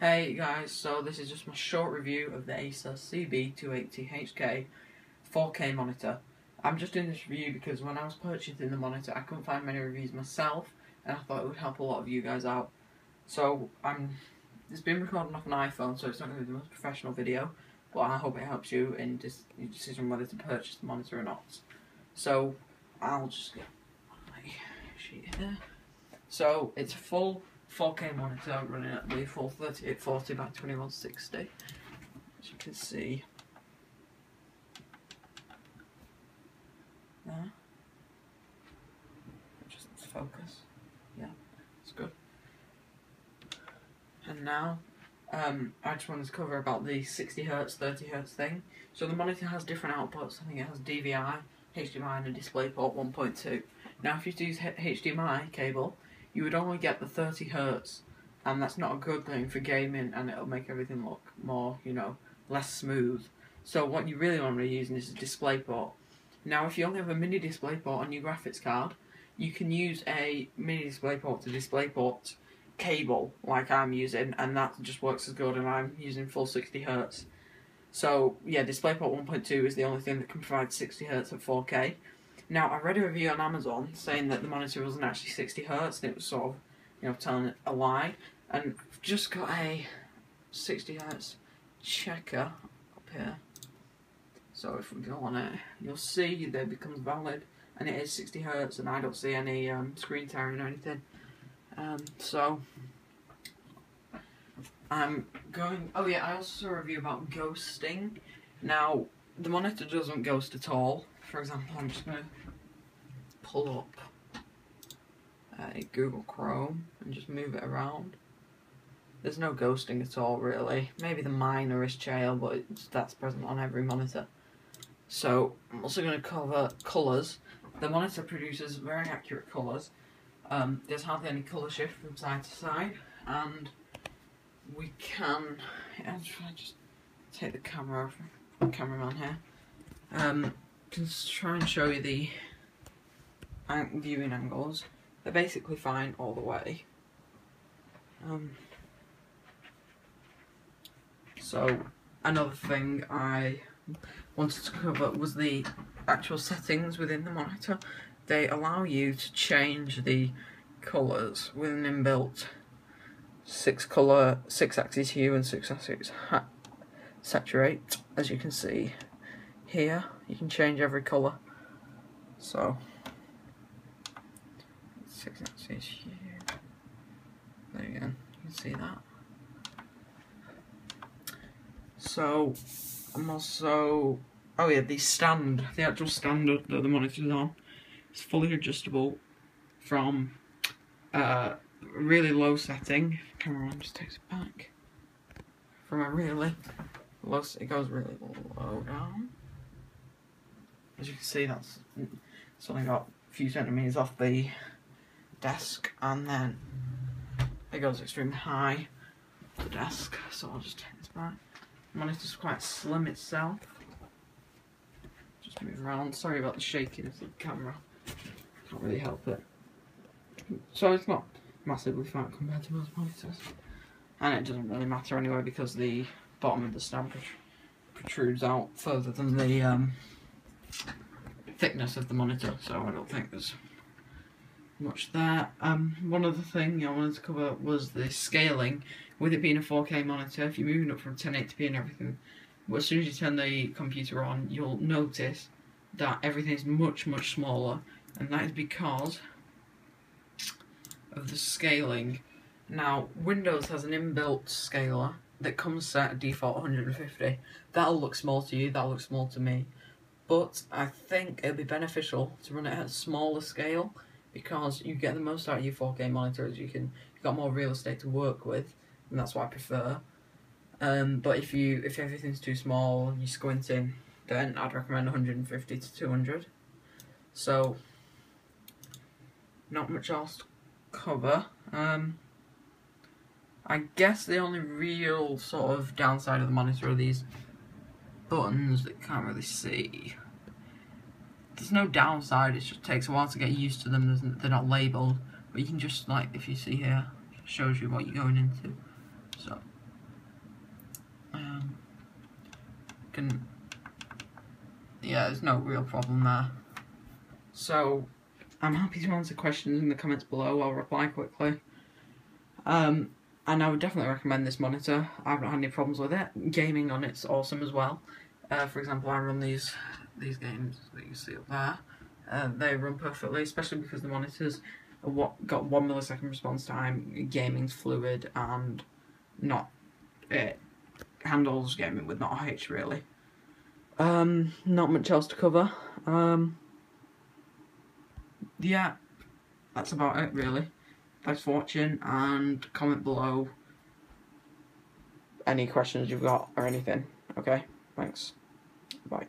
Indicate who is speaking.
Speaker 1: Hey guys, so this is just my short review of the Acer CB280HK 4K monitor. I'm just doing this review because when I was purchasing the monitor I couldn't find many reviews myself and I thought it would help a lot of you guys out. So it's been recorded off an iPhone, so it's not going to be the most professional video, but I hope it helps you in your decision whether to purchase the monitor or not. So I'll just get my sheet here. So it's a full 4K monitor running at the full 3840 by 2160, as you can see there. Just focus, yeah, it's good. And now I just wanted to cover about the 60Hz, 30Hz thing. So the monitor has different outputs. I think it has DVI, HDMI and a DisplayPort 1.2. Now if you use HDMI cable, you would only get the 30Hz, and that's not a good thing for gaming, and it'll make everything look more, less smooth. So what you really want to be using is a DisplayPort. Now if you only have a mini DisplayPort on your graphics card, you can use a mini DisplayPort to DisplayPort cable like I'm using, and that just works as good, and I'm using full 60Hz. So yeah, DisplayPort 1.2 is the only thing that can provide 60Hz at 4K. Now, I read a review on Amazon saying that the monitor wasn't actually 60Hz, and it was sort of, telling it a lie. And I've just got a 60Hz checker up here. So if we go on it, you'll see that it becomes valid, and it is 60Hz, and I don't see any screen tearing or anything. So I'm going. Oh yeah, I also saw a review about ghosting. Now, the monitor doesn't ghost at all. For example, I'm just going to pull up a Google Chrome and just move it around. There's no ghosting at all, really. Maybe the minorest trail, but that's present on every monitor. So I'm also going to cover colours. The monitor produces very accurate colours. There's hardly any colour shift from side to side, and we can. I'll just take the camera off. Cameraman here. Can try and show you the viewing angles. They're basically fine all the way. So another thing I wanted to cover was the actual settings within the monitor. They allow you to change the colours with an inbuilt 6-axis hue and 6-axis saturate, as you can see here. You can change every colour. So 6-axis hue. There you go. You can see that. So I'm also the actual stand that the monitor is on is fully adjustable from a really low setting. Cameraman just takes it back. From a really low, it goes really low down. As you can see, it's only got a few centimeters off the desk, and then it goes extremely high to the desk. So I'll just take this back. The monitor's quite slim itself. Just move around. Sorry about the shakiness of the camera. Can't really help it. So it's not massively fat compared to most monitors, and it doesn't really matter anyway because the bottom of the stand protrudes out further than the thickness of the monitor, so I don't think there's much there. One other thing I wanted to cover was the scaling. With it being a 4K monitor, if you're moving up from 1080p and everything, well, as soon as you turn the computer on, you'll notice that everything's much smaller, and that is because of the scaling. Now, Windows has an inbuilt scaler that comes set at default 150. That'll look small to you, that'll look small to me, but I think it'll be beneficial to run it at a smaller scale because you get the most out of your 4K monitors. You've got more real estate to work with, and that's what I prefer. But if everything's too small and you're squinting, then I'd recommend 150 to 200. So not much else to cover. I guess the only real sort of downside of the monitor are these buttons that you can't really see. There's no downside, it just takes a while to get used to them. They're not labelled, but you can just, like, if you see here, it shows you what you're going into. So Yeah, there's no real problem there. So, I'm happy to answer questions in the comments below. I'll reply quickly. And I would definitely recommend this monitor. I haven't had any problems with it. Gaming on it's awesome as well. For example, I run these games that you see up there. They run perfectly, especially because the monitors got 1 millisecond response time. Gaming's fluid and it handles gaming with not a H really. Not much else to cover. Yeah, that's about it really. Thanks for watching, and comment below any questions you've got or anything. Okay, thanks. Bye.